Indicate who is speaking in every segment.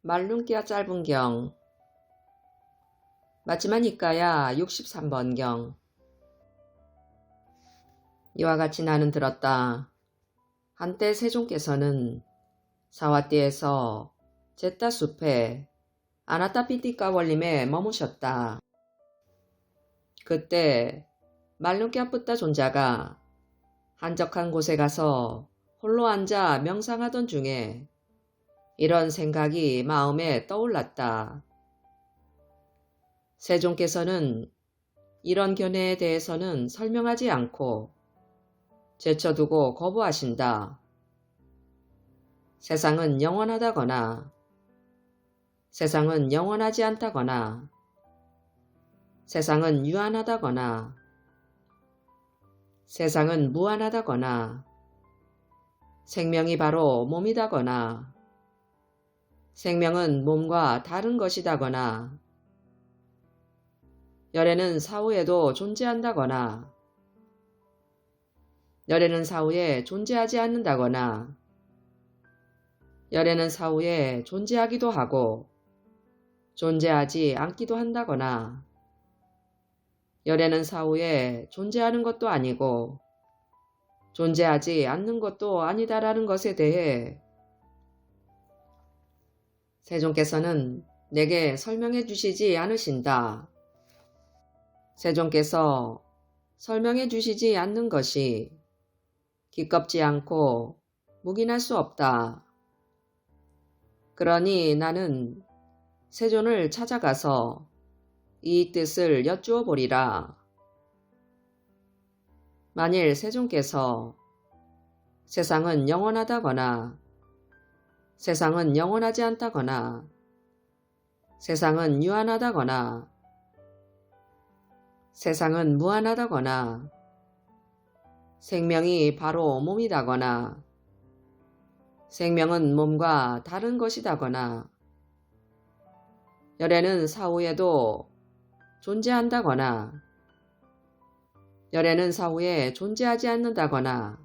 Speaker 1: 말눈기야 짧은경. 맞지만 이까야 63번경. 이와 같이 나는 들었다. 한때 세종께서는 사와띠에서 제따 숲에 아나따 삐띠까 원림에 머무셨다. 그때 말눈기야 뿌따 존자가 한적한 곳에 가서 홀로 앉아 명상하던 중에 이런 생각이 마음에 떠올랐다. 세종께서는 이런 견해에 대해서는 설명하지 않고 제쳐두고 거부하신다. 세상은 영원하다거나 세상은 영원하지 않다거나 세상은 유한하다거나 세상은 무한하다거나 생명이 바로 몸이다거나 생명은 몸과 다른 것이다거나 열애는 사후에도 존재한다거나 열애는 사후에 존재하지 않는다거나 열애는 사후에 존재하기도 하고 존재하지 않기도 한다거나 열애는 사후에 존재하는 것도 아니고 존재하지 않는 것도 아니다라는 것에 대해 세종께서는 내게 설명해 주시지 않으신다. 세종께서 설명해 주시지 않는 것이 기껍지 않고 묵인할 수 없다. 그러니 나는 세존을 찾아가서 이 뜻을 여쭈어 보리라. 만일 세종께서 세상은 영원하다거나 세상은 영원하지 않다거나 세상은 유한하다거나 세상은 무한하다거나 생명이 바로 몸이다거나 생명은 몸과 다른 것이다거나 열애는 사후에도 존재한다거나 열애는 사후에 존재하지 않는다거나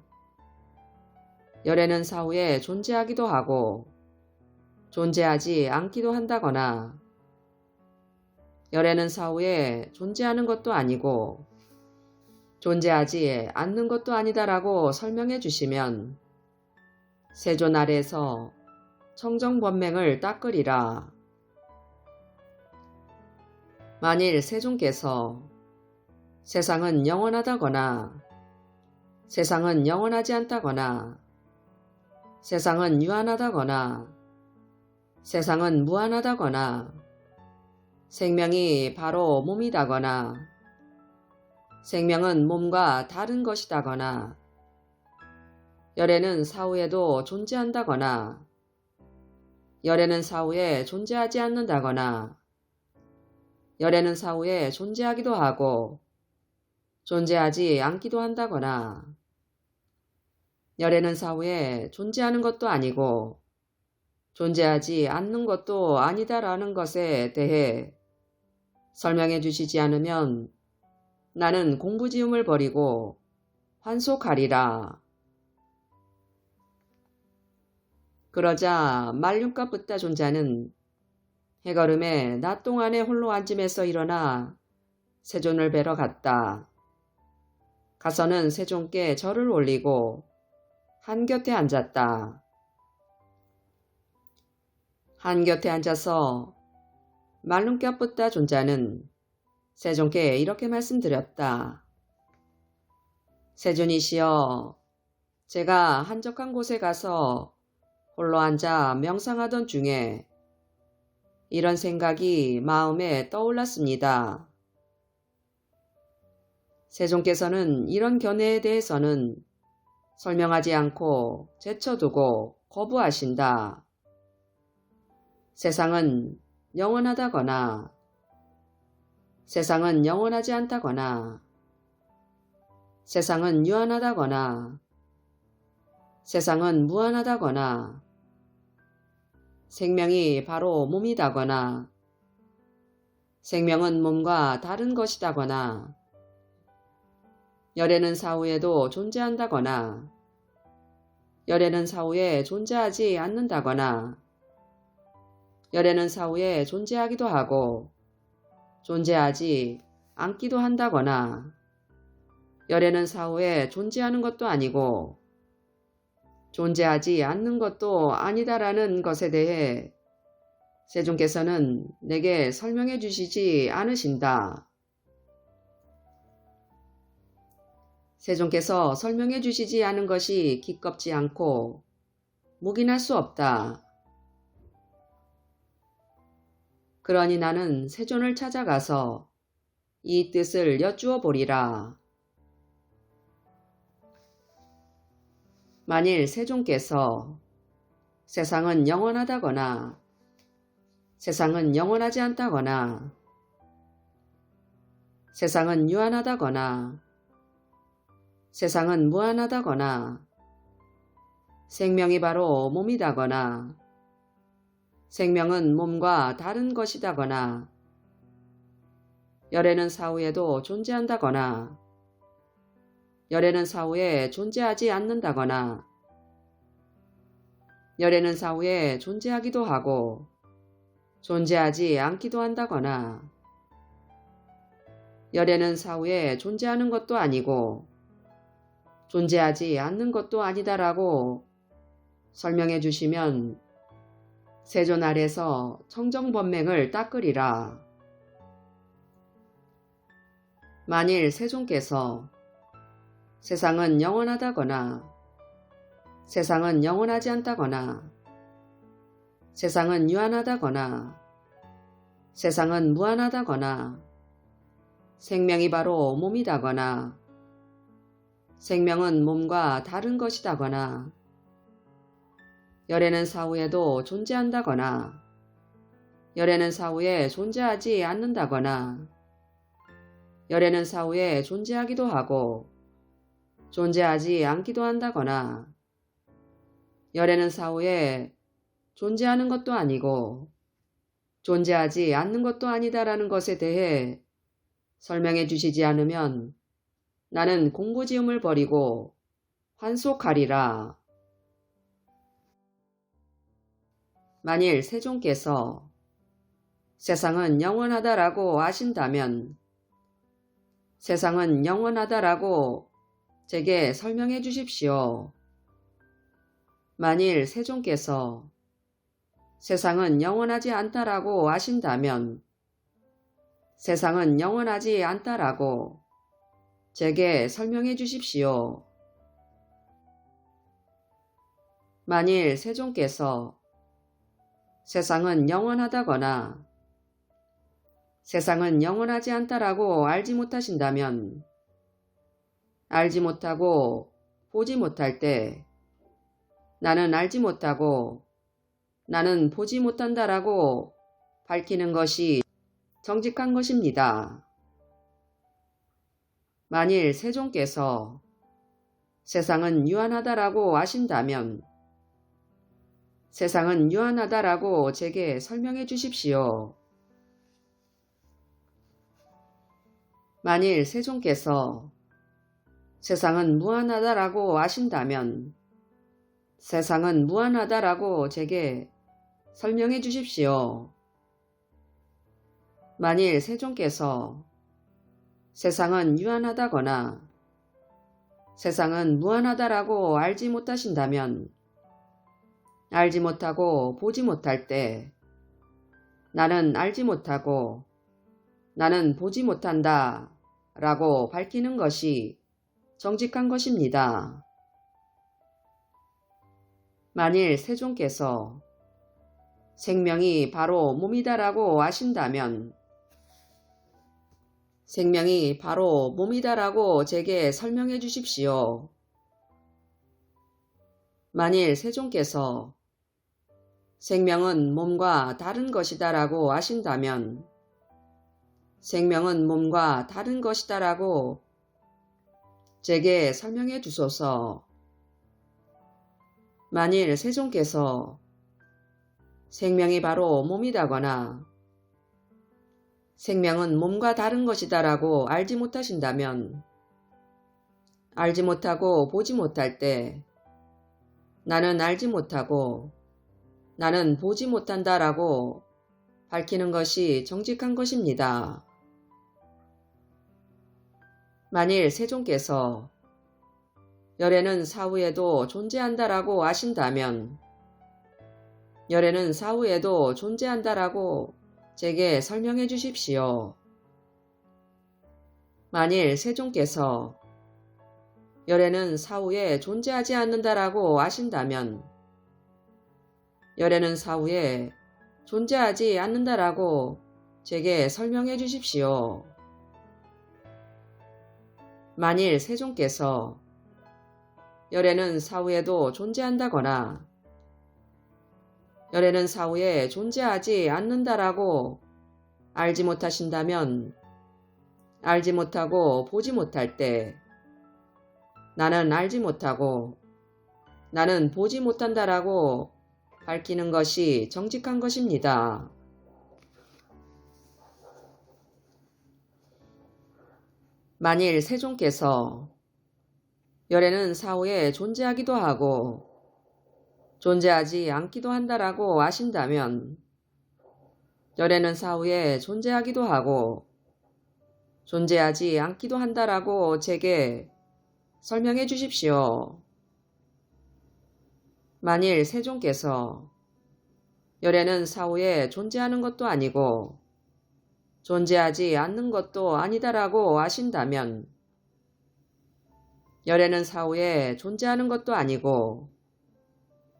Speaker 1: 열애는 사후에 존재하기도 하고 존재하지 않기도 한다거나 열애는 사후에 존재하는 것도 아니고 존재하지 않는 것도 아니다라고 설명해 주시면 세존 아래에서 청정번맹을 닦으리라. 만일 세종께서 세상은 영원하다거나 세상은 영원하지 않다거나 세상은 유한하다거나 세상은 무한하다거나 생명이 바로 몸이다거나 생명은 몸과 다른 것이다거나 열애는 사후에도 존재한다거나 열애는 사후에 존재하지 않는다거나 열애는 사후에 존재하기도 하고 존재하지 않기도 한다거나 열애는 사후에 존재하는 것도 아니고 존재하지 않는 것도 아니다라는 것에 대해 설명해 주시지 않으면 나는 공부지음을 버리고 환속하리라. 그러자 말륜가 뿌따 존자는 해걸음에 낮 동안에 홀로 앉음에서 일어나 세존을 뵈러 갔다. 가서는 세종께 절을 올리고 한곁에 앉았다. 한곁에 앉아서 말눈가 뿌따 존자는 세종께 이렇게 말씀드렸다. 세존이시여, 제가 한적한 곳에 가서 홀로 앉아 명상하던 중에 이런 생각이 마음에 떠올랐습니다. 세종께서는 이런 견해에 대해서는 설명하지 않고 제쳐두고 거부하신다. 세상은 영원하다거나 세상은 영원하지 않다거나 세상은 유한하다거나 세상은 무한하다거나 생명이 바로 몸이다거나 생명은 몸과 다른 것이다거나 열애는 사후에도 존재한다거나 열애는 사후에 존재하지 않는다거나 열에는 사후에 존재하기도 하고 존재하지 않기도 한다거나 열에는 사후에 존재하는 것도 아니고 존재하지 않는 것도 아니다라는 것에 대해 세존께서는 내게 설명해 주시지 않으신다. 세존께서 설명해 주시지 않은 것이 기껍지 않고 묵인할 수 없다. 그러니 나는 세존을 찾아가서 이 뜻을 여쭈어 보리라. 만일 세존께서 세상은 영원하다거나 세상은 영원하지 않다거나 세상은 유한하다거나 세상은 무한하다거나 생명이 바로 몸이다거나 생명은 몸과 다른 것이다거나 열에는 사후에도 존재한다거나 열에는 사후에 존재하지 않는다거나 열에는 사후에 존재하기도 하고 존재하지 않기도 한다거나 열에는 사후에 존재하는 것도 아니고 존재하지 않는 것도 아니다라고 설명해 주시면 세존 아래서 청정번맹을 닦으리라. 만일 세존께서 세상은 영원하다거나 세상은 영원하지 않다거나 세상은 유한하다거나 세상은 무한하다거나 생명이 바로 몸이다거나 생명은 몸과 다른 것이다거나 열에는 사후에도 존재한다거나 열에는 사후에 존재하지 않는다거나 열에는 사후에 존재하기도 하고 존재하지 않기도 한다거나 열에는 사후에 존재하는 것도 아니고 존재하지 않는 것도 아니다라는 것에 대해 설명해 주시지 않으면 나는 공부지음을 버리고 환속하리라. 만일 세존께서 세상은 영원하다라고 하신다면 세상은 영원하다라고 제게 설명해 주십시오. 만일 세존께서 세상은 영원하지 않다라고 하신다면 세상은 영원하지 않다라고 제게 설명해 주십시오. 만일 세존께서 세상은 영원하다거나 세상은 영원하지 않다라고 알지 못하신다면 알지 못하고 보지 못할 때 나는 알지 못하고 나는 보지 못한다라고 밝히는 것이 정직한 것입니다. 만일 세존께서 세상은 유한하다라고 하신다면 세상은 유한하다라고 제게 설명해 주십시오. 만일 세존께서 세상은 무한하다라고 하신다면 세상은 무한하다라고 제게 설명해 주십시오. 만일 세존께서 세상은 유한하다거나 세상은 무한하다라고 알지 못하신다면 알지 못하고 보지 못할 때 나는 알지 못하고 나는 보지 못한다 라고 밝히는 것이 정직한 것입니다. 만일 세존께서 생명이 바로 몸이다라고 하신다면 생명이 바로 몸이다라고 제게 설명해 주십시오. 만일 세존께서 생명은 몸과 다른 것이다라고 하신다면 생명은 몸과 다른 것이다라고 제게 설명해 주소서. 만일 세존께서 생명이 바로 몸이다거나 생명은 몸과 다른 것이다라고 알지 못하신다면 알지 못하고 보지 못할 때 나는 알지 못하고 나는 보지 못한다라고 밝히는 것이 정직한 것입니다. 만일 세존께서 열애는 사후에도 존재한다라고 아신다면 열애는 사후에도 존재한다라고 제게 설명해 주십시오. 만일 세존께서 열애는 사후에 존재하지 않는다라고 아신다면 열애는 사후에 존재하지 않는다라고 제게 설명해 주십시오. 만일 세존께서 열애는 사후에도 존재한다거나 열애는 사후에 존재하지 않는다라고 알지 못하신다면 알지 못하고 보지 못할 때 나는 알지 못하고 나는 보지 못한다라고 밝히는 것이 정직한 것입니다. 만일 세존께서 열애는 사후에 존재하기도 하고 존재하지 않기도 한다라고 아신다면 열애는 사후에 존재하기도 하고 존재하지 않기도 한다라고 제게 설명해 주십시오. 만일 세존께서 열애는 사후에 존재하는 것도 아니고 존재하지 않는 것도 아니다라고 아신다면 열애는 사후에 존재하는 것도 아니고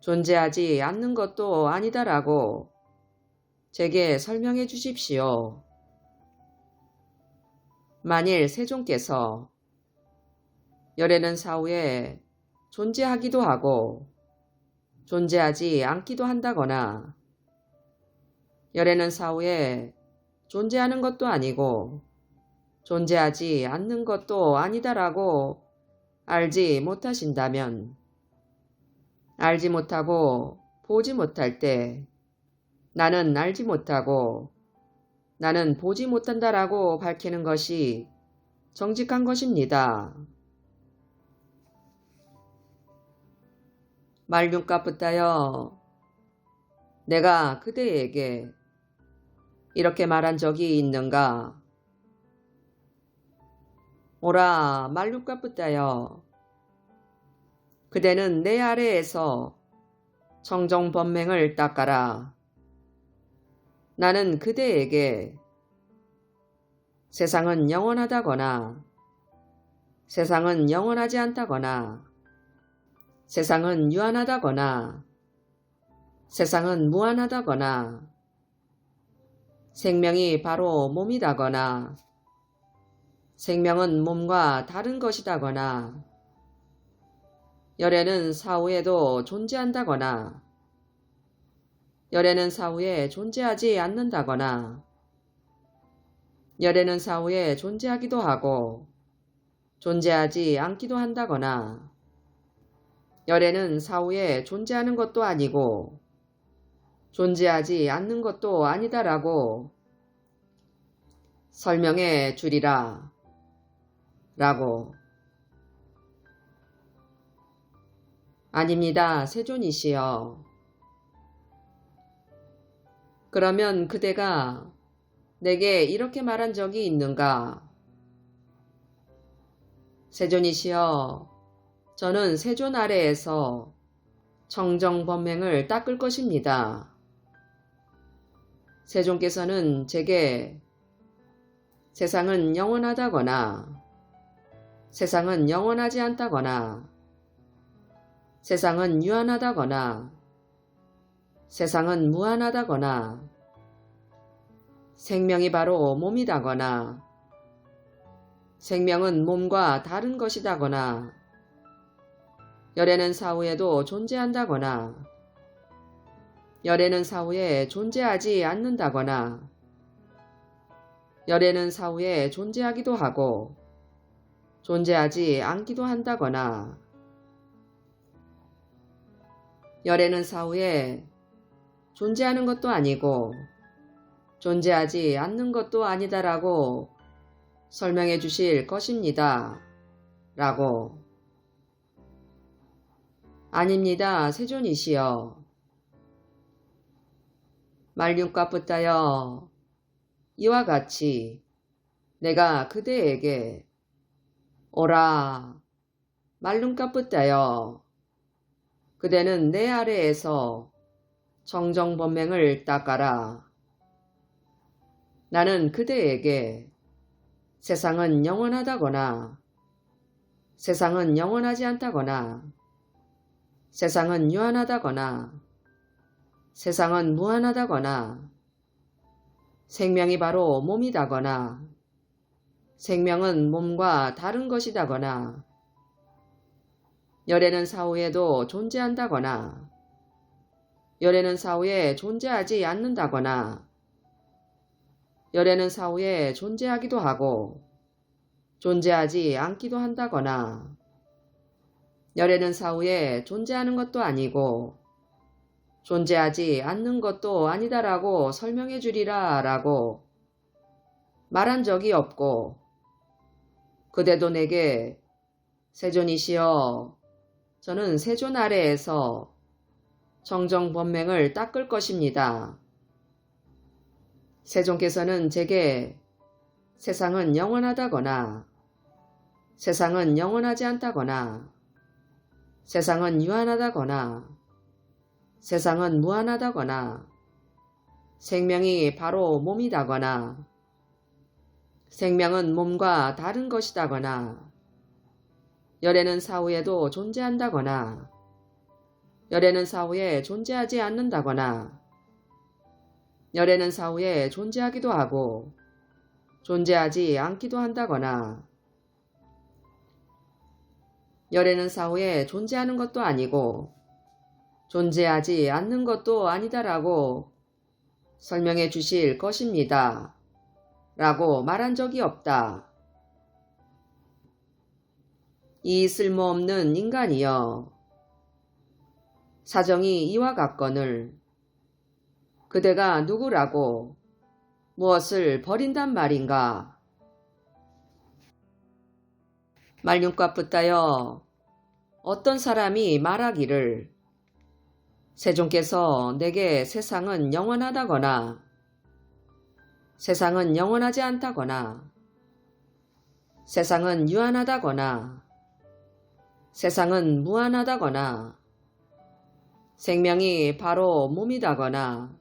Speaker 1: 존재하지 않는 것도 아니다라고 제게 설명해 주십시오. 만일 세존께서 열애는 사후에 존재하기도 하고 존재하지 않기도 한다거나 열애는 사후에 존재하는 것도 아니고 존재하지 않는 것도 아니다라고 알지 못하신다면 알지 못하고 보지 못할 때 나는 알지 못하고 나는 보지 못한다라고 밝히는 것이 정직한 것입니다. 말륜값부터여 내가 그대에게 이렇게 말한 적이 있는가? 오라 말륜값부터여 그대는 내 아래에서 청정번맹을 닦아라. 나는 그대에게 세상은 영원하다거나 세상은 영원하지 않다거나 세상은 유한하다거나 세상은 무한하다거나 생명이 바로 몸이다거나 생명은 몸과 다른 것이다거나 열애는 사후에도 존재한다거나 열애는 사후에 존재하지 않는다거나 열애는 사후에 존재하기도 하고 존재하지 않기도 한다거나 열애는 사후에 존재하는 것도 아니고 존재하지 않는 것도 아니다라고 설명해 주리라 라고. 아닙니다, 세존이시여. 그러면 그대가 내게 이렇게 말한 적이 있는가? 세존이시여, 저는 세존 아래에서 청정번맹을 닦을 것입니다. 세존께서는 제게 세상은 영원하다거나 세상은 영원하지 않다거나 세상은 유한하다거나 세상은 무한하다거나 생명이 바로 몸이다거나 생명은 몸과 다른 것이다거나 열애는 사후에도 존재한다거나 열애는 사후에 존재하지 않는다거나 열애는 사후에 존재하기도 하고 존재하지 않기도 한다거나 열애는 사후에 존재하는 것도 아니고 존재하지 않는 것도 아니다라고 설명해 주실 것입니다. 라고. 아닙니다, 세존이시여. 말륜과 붙다여 이와 같이 내가 그대에게 오라 말륜과 붙다여 그대는 내 아래에서 정정번맹을 닦아라. 나는 그대에게 세상은 영원하다거나 세상은 영원하지 않다거나 세상은 유한하다거나 세상은 무한하다거나 생명이 바로 몸이다거나 생명은 몸과 다른 것이다거나 열에는 사후에도 존재한다거나 열에는 사후에 존재하지 않는다거나 열에는 사후에 존재하기도 하고 존재하지 않기도 한다거나 열에는 사후에 존재하는 것도 아니고 존재하지 않는 것도 아니다라고 설명해 주리라 라고 말한 적이 없고 그대도 내게 세존이시여 저는 세존 아래에서 정정번맹을 닦을 것입니다. 세존께서는 제게 세상은 영원하다거나 세상은 영원하지 않다거나 세상은 유한하다거나 세상은 무한하다거나 생명이 바로 몸이다거나 생명은 몸과 다른 것이다거나 열에는 사후에도 존재한다거나 열에는 사후에 존재하지 않는다거나 열에는 사후에 존재하기도 하고 존재하지 않기도 한다거나 열에는 사후에 존재하는 것도 아니고 존재하지 않는 것도 아니다라고 설명해 주실 것입니다. 라고 말한 적이 없다. 이 쓸모없는 인간이여 사정이 이와 같거늘 그대가 누구라고 무엇을 버린단 말인가. 말륜과 붙다여 어떤 사람이 말하기를 세존께서 내게 세상은 영원하다거나 세상은 영원하지 않다거나 세상은 유한하다거나 세상은 무한하다거나 생명이 바로 몸이다거나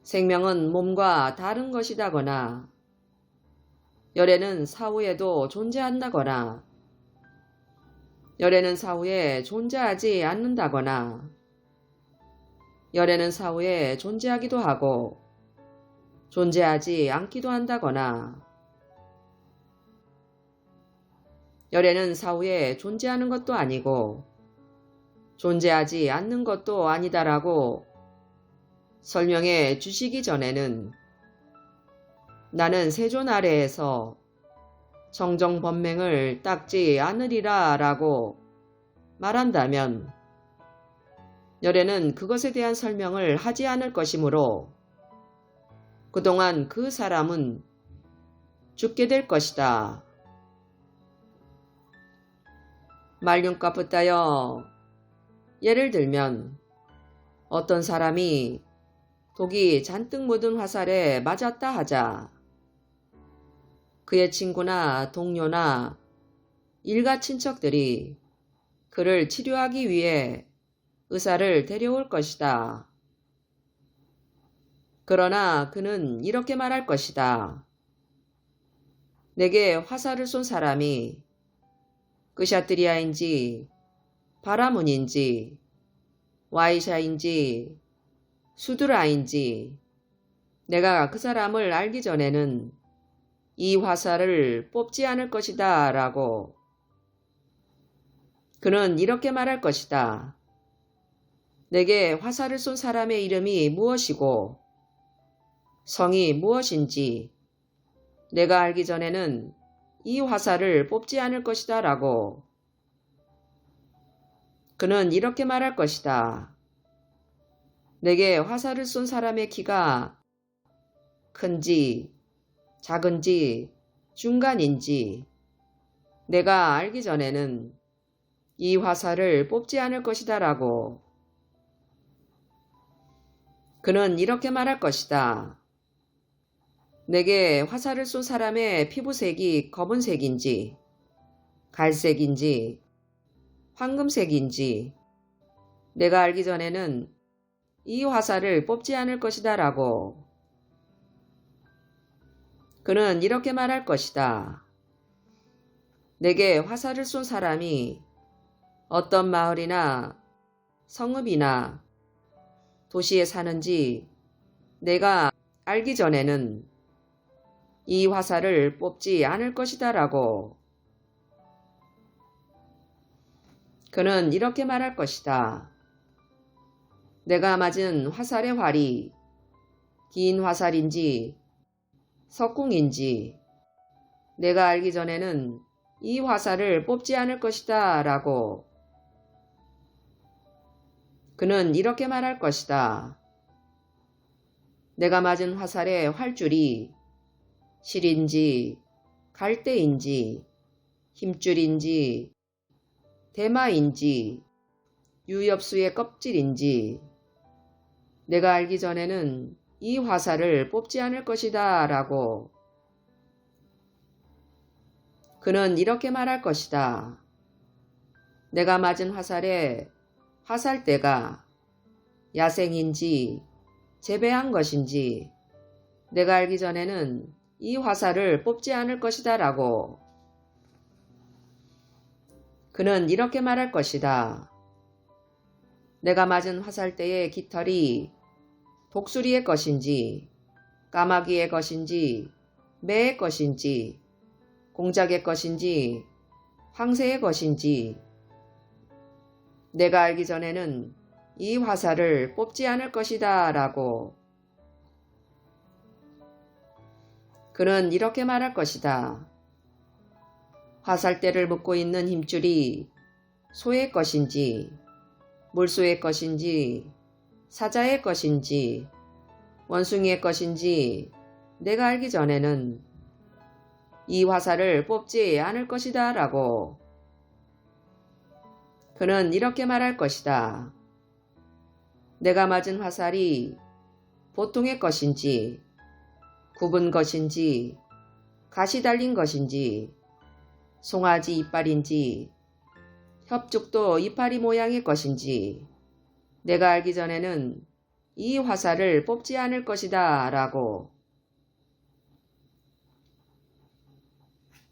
Speaker 1: 생명은 몸과 다른 것이다거나 열에는 사후에도 존재한다거나 열에는 사후에 존재하지 않는다거나 열에는 사후에 존재하기도 하고 존재하지 않기도 한다거나 열에는 사후에 존재하는 것도 아니고 존재하지 않는 것도 아니다라고 설명해 주시기 전에는 나는 세존 아래에서 정정번맹을 닦지 않으리라 라고 말한다면 열에는 그것에 대한 설명을 하지 않을 것이므로 그동안 그 사람은 죽게 될 것이다. 말륜과 붙다여 예를 들면 어떤 사람이 독이 잔뜩 묻은 화살에 맞았다 하자 그의 친구나 동료나 일가 친척들이 그를 치료하기 위해 의사를 데려올 것이다. 그러나 그는 이렇게 말할 것이다. 내게 화살을 쏜 사람이 끄샤트리아인지 바라문인지 와이샤인지 수드라인지 내가 그 사람을 알기 전에는 이 화살을 뽑지 않을 것이다 라고 그는 이렇게 말할 것이다. 내게 화살을 쏜 사람의 이름이 무엇이고 성이 무엇인지 내가 알기 전에는 이 화살을 뽑지 않을 것이다 라고 그는 이렇게 말할 것이다. 내게 화살을 쏜 사람의 키가 큰지 작은지 중간인지 내가 알기 전에는 이 화살을 뽑지 않을 것이다 라고 그는 이렇게 말할 것이다. 내게 화살을 쏜 사람의 피부색이 검은색인지, 갈색인지, 황금색인지 내가 알기 전에는 이 화살을 뽑지 않을 것이다 라고. 그는 이렇게 말할 것이다. 내게 화살을 쏜 사람이 어떤 마을이나 성읍이나 도시에 사는지 내가 알기 전에는 이 화살을 뽑지 않을 것이다 라고. 그는 이렇게 말할 것이다. 내가 맞은 화살의 활이 긴 화살인지 석궁인지 내가 알기 전에는 이 화살을 뽑지 않을 것이다 라고. 그는 이렇게 말할 것이다. 내가 맞은 화살의 활줄이 실인지 갈대인지 힘줄인지 대마인지 유엽수의 껍질인지 내가 알기 전에는 이 화살을 뽑지 않을 것이다 라고. 그는 이렇게 말할 것이다. 내가 맞은 화살의 화살대가 야생인지 재배한 것인지 내가 알기 전에는 이 화살을 뽑지 않을 것이다 라고. 그는 이렇게 말할 것이다. 내가 맞은 화살대의 깃털이 독수리의 것인지 까마귀의 것인지 매의 것인지 공작의 것인지 황새의 것인지 내가 알기 전에는 이 화살을 뽑지 않을 것이다 라고. 그는 이렇게 말할 것이다. 화살대를 묶고 있는 힘줄이 소의 것인지 물소의 것인지 사자의 것인지 원숭이의 것인지 내가 알기 전에는 이 화살을 뽑지 않을 것이다 라고. 그는 이렇게 말할 것이다. 내가 맞은 화살이 보통의 것인지 굽은 것인지 가시 달린 것인지 송아지 이빨인지 협죽도 이파리 모양의 것인지 내가 알기 전에는 이 화살을 뽑지 않을 것이다 라고.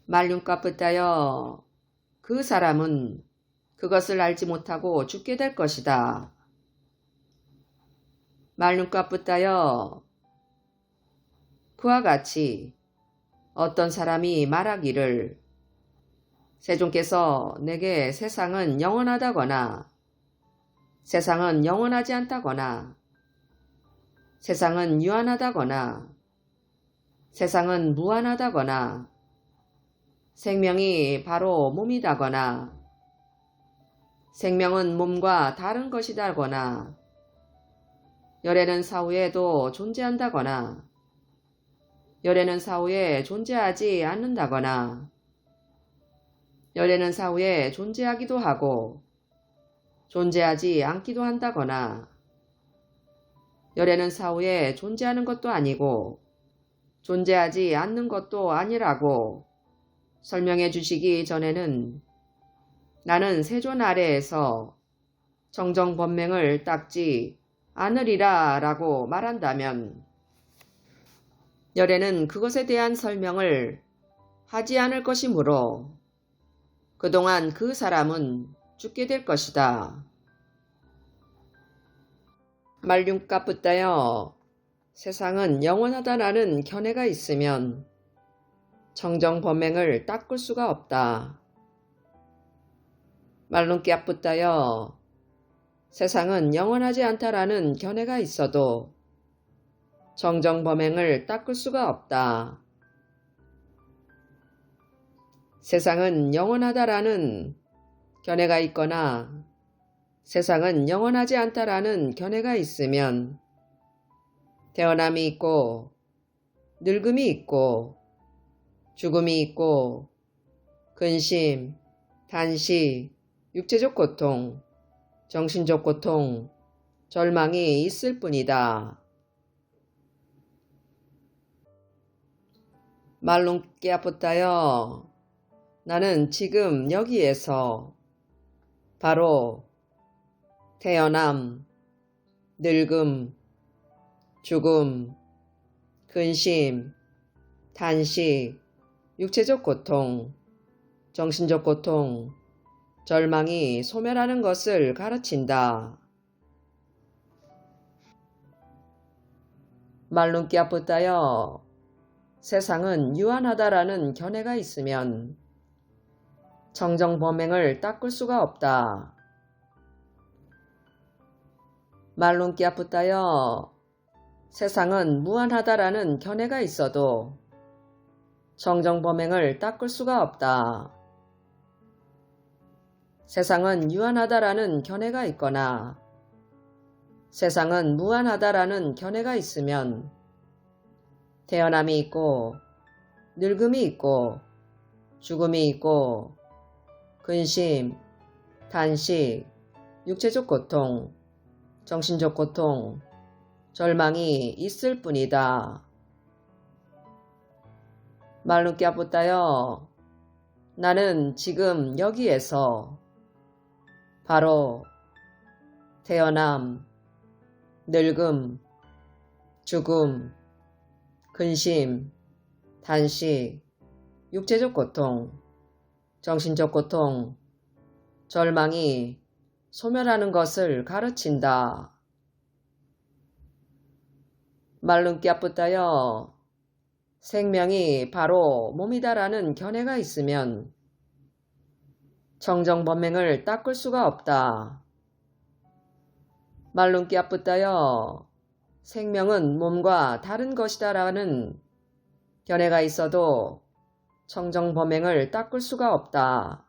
Speaker 1: 말륜값부터여 그 사람은 그것을 알지 못하고 죽게 될 것이다. 말륜값부터여 그와 같이 어떤 사람이 말하기를 세존께서 내게 세상은 영원하다거나 세상은 영원하지 않다거나 세상은 유한하다거나 세상은 무한하다거나 생명이 바로 몸이다거나 생명은 몸과 다른 것이다거나 열애는 사후에도 존재한다거나 열애는 사후에 존재하지 않는다거나 열애는 사후에 존재하기도 하고 존재하지 않기도 한다거나 열애는 사후에 존재하는 것도 아니고 존재하지 않는 것도 아니라고 설명해 주시기 전에는 나는 세존 아래에서 정정번맹을 닦지 않으리라 라고 말한다면 열애는 그것에 대한 설명을 하지 않을 것이므로 그동안 그 사람은 죽게 될 것이다. 말륜값부터여 세상은 영원하다라는 견해가 있으면 정정번맹을 닦을 수가 없다. 말륜값부터여 세상은 영원하지 않다라는 견해가 있어도 정정번맹을 닦을 수가 없다. 세상은 영원하다라는 견해가 있거나 세상은 영원하지 않다라는 견해가 있으면 태어남이 있고 늙음이 있고 죽음이 있고 근심, 단시, 육체적 고통, 정신적 고통, 절망이 있을 뿐이다. 말론께 아프다여. 나는 지금 여기에서 바로 태어남, 늙음, 죽음, 근심, 탄식, 육체적 고통, 정신적 고통, 절망이 소멸하는 것을 가르친다. 말론께 아프다여. 세상은 유한하다라는 견해가 있으면 청정범행을 닦을 수가 없다. 말론께 아프다여. 세상은 무한하다라는 견해가 있어도 청정범행을 닦을 수가 없다. 세상은 유한하다라는 견해가 있거나 세상은 무한하다라는 견해가 있으면 태어남이 있고 늙음이 있고 죽음이 있고 근심, 탄식, 육체적 고통, 정신적 고통, 절망이 있을 뿐이다. 말론께 아프다여. 나는 지금 여기에서 바로 태어남, 늙음, 죽음, 근심, 탄식, 육체적 고통, 정신적 고통, 절망이 소멸하는 것을 가르친다. 말론께 아프다여. 생명이 바로 몸이다라는 견해가 있으면 청정범행을 닦을 수가 없다. 말론께 아프다여. 생명은 몸과 다른 것이다라는 견해가 있어도 청정범행을 닦을 수가 없다.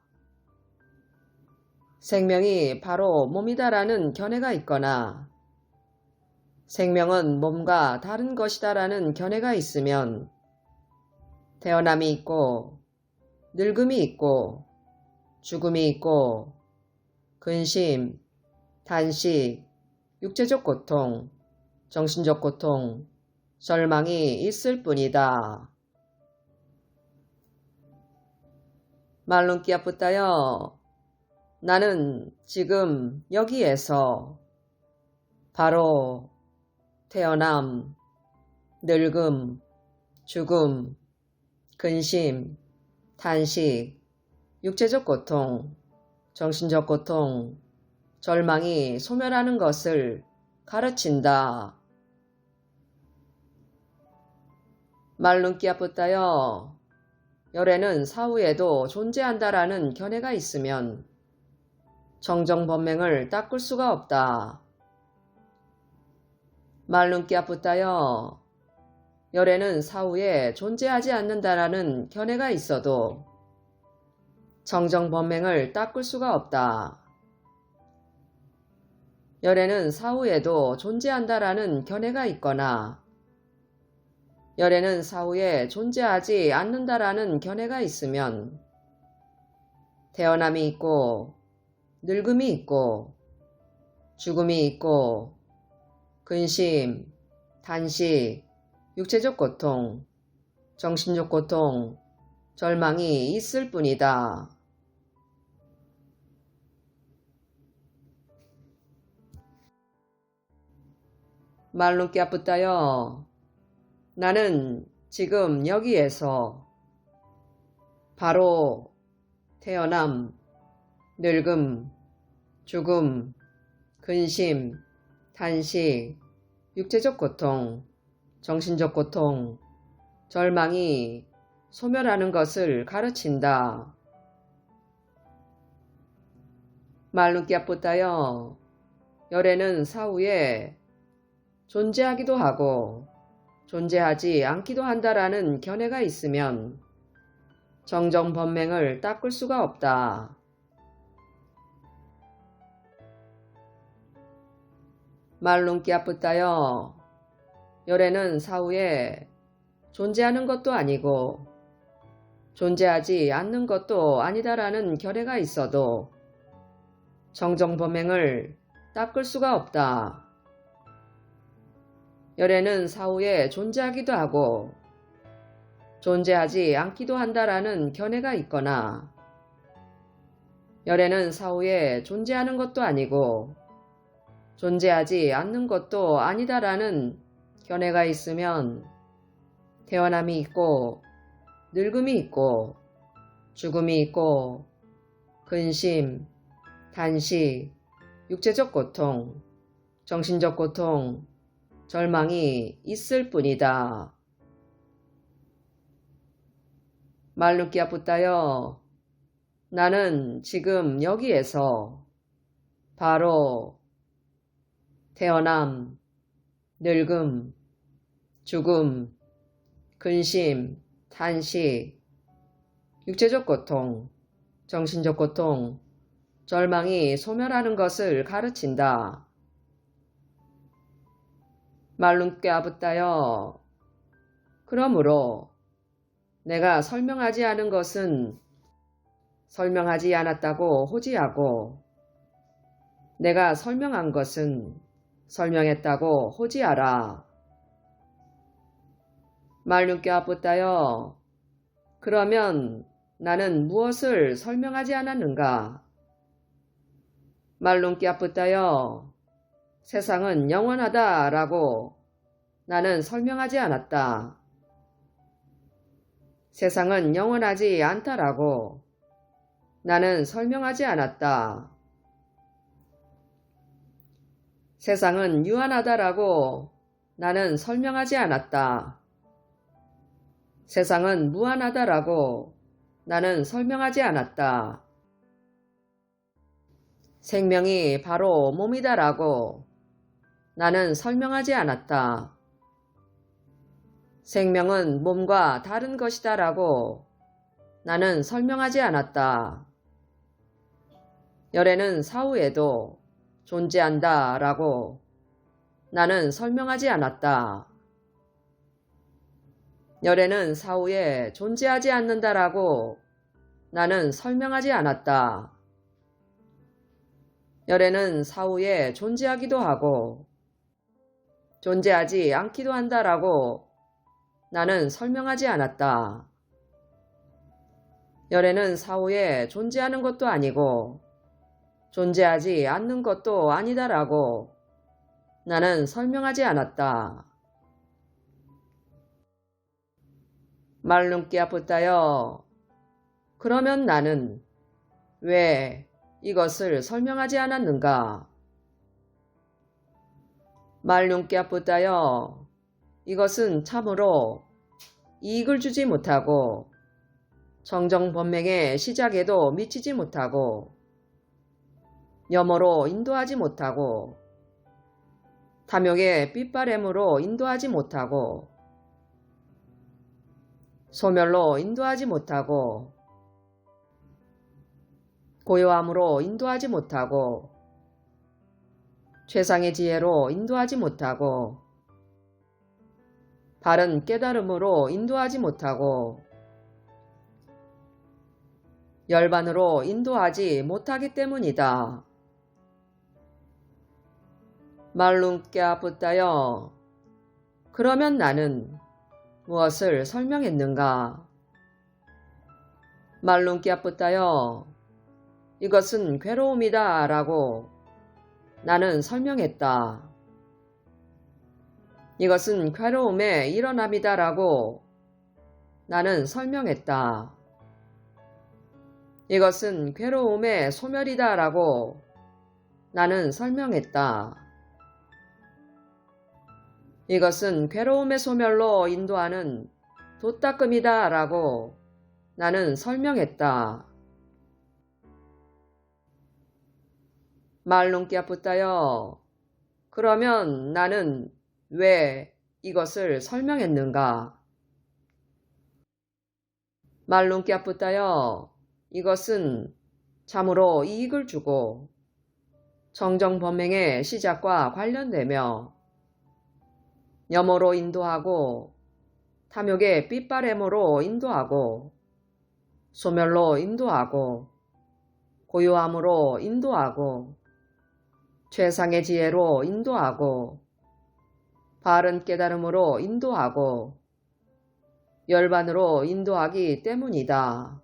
Speaker 1: 생명이 바로 몸이다라는 견해가 있거나 생명은 몸과 다른 것이다라는 견해가 있으면 태어남이 있고 늙음이 있고 죽음이 있고 근심, 탄식, 육체적 고통, 정신적 고통, 절망이 있을 뿐이다. 말론께 아프다여. 나는 지금 여기에서 바로 태어남, 늙음, 죽음, 근심, 탄식, 육체적 고통, 정신적 고통, 절망이 소멸하는 것을 가르친다. 말론께 아프다여. 열애는 사후에도 존재한다라는 견해가 있으면 청정범행을 닦을 수가 없다. 말론께 아프다여. 열애는 사후에 존재하지 않는다라는 견해가 있어도 청정범행을 닦을 수가 없다. 열애는 사후에도 존재한다라는 견해가 있거나 열애는 사후에 존재하지 않는다라는 견해가 있으면 태어남이 있고 늙음이 있고 죽음이 있고 근심, 탄식, 육체적 고통, 정신적 고통, 절망이 있을 뿐이다. 말론께 아프다여. 나는 지금 여기에서 바로 태어남, 늙음, 죽음, 근심, 탄식, 육체적 고통, 정신적 고통, 절망이 소멸하는 것을 가르친다. 말론께 아프다여. 열애는 사후에 존재하기도 하고 존재하지 않기도 한다라는 견해가 있으면 정정범행을 닦을 수가 없다. 말론께 아프다여. 열애는 사후에 존재하는 것도 아니고 존재하지 않는 것도 아니다라는 견해가 있어도 정정범행을 닦을 수가 없다. 열애는 사후에 존재하기도 하고 존재하지 않기도 한다라는 견해가 있거나 열애는 사후에 존재하는 것도 아니고 존재하지 않는 것도 아니다라는 견해가 있으면 태어남이 있고 늙음이 있고 죽음이 있고 근심, 단식, 육체적 고통, 정신적 고통, 절망이 있을 뿐이다. 말루키아 붓다여, 나는 지금 여기에서 바로 태어남, 늙음, 죽음, 근심, 탄식, 육체적 고통, 정신적 고통, 절망이 소멸하는 것을 가르친다. 말루키아 붓다여, 그러므로 내가 설명하지 않은 것은 설명하지 않았다고 호지하고 내가 설명한 것은 설명했다고 호지하라. 말루키아 붓다여, 그러면 나는 무엇을 설명하지 않았는가? 말루키아 붓다여, 세상은 영원하다라고 나는 설명하지 않았다. 세상은 영원하지 않다라고 나는 설명하지 않았다. 세상은 유한하다라고 나는 설명하지 않았다. 세상은 무한하다라고 나는 설명하지 않았다. 생명이 바로 몸이다라고 나는 설명하지 않았다. 생명은 몸과 다른 것이다라고 나는 설명하지 않았다. 열애는 사후에도 존재한다라고 나는 설명하지 않았다. 열애는 사후에 존재하지 않는다라고 나는 설명하지 않았다. 열애는 사후에 존재하기도 하고 존재하지 않기도 한다라고 나는 설명하지 않았다. 열애는 사후에 존재하는 것도 아니고 존재하지 않는 것도 아니다라고 나는 설명하지 않았다. 말루키아 붓다여, 그러면 나는 왜 이것을 설명하지 않았는가? 말루키아 붓다여, 이것은 참으로 이익을 주지 못하고 정정번맹의 시작에도 미치지 못하고 염호로 인도하지 못하고 탐욕의 삐빠램으로 인도하지 못하고 소멸로 인도하지 못하고 고요함으로 인도하지 못하고 최상의 지혜로 인도하지 못하고 바른 깨달음으로 인도하지 못하고 열반으로 인도하지 못하기 때문이다. 말루키아 붓다여, 그러면 나는 무엇을 설명했는가? 말루키아 붓다여, 이것은 괴로움이다 라고 나는 설명했다. 이것은 괴로움의 일어남이다 라고 나는 설명했다. 이것은 괴로움의 소멸이다 라고 나는 설명했다. 이것은 괴로움의 소멸로 인도하는 도닦음이다 라고 나는 설명했다. 말루키아 붓다여, 그러면 나는 왜 이것을 설명했는가? 말루키아 붓다여, 이것은 참으로 이익을 주고 정정번맹의 시작과 관련되며 염호로 인도하고 탐욕의 삐빠램으로 인도하고 소멸로 인도하고 고요함으로 인도하고 최상의 지혜로 인도하고 바른 깨달음으로 인도하고 열반으로 인도하기 때문이다.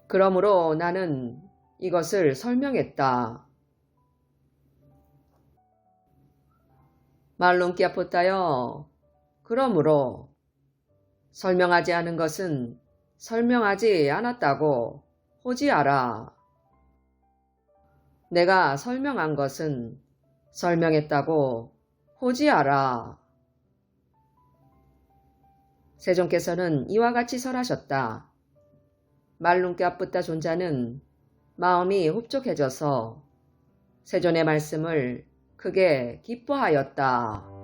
Speaker 1: 그러므로 나는 이것을 설명했다. 말룬키아포타여, 그러므로 설명하지 않은 것은 설명하지 않았다고 호지하라. 내가 설명한 것은 설명했다고 호지하라. 세존께서는 이와 같이 설하셨다. 말룬키아푸타 존자는 마음이 흡족해져서 세존의 말씀을 크게 기뻐하였다.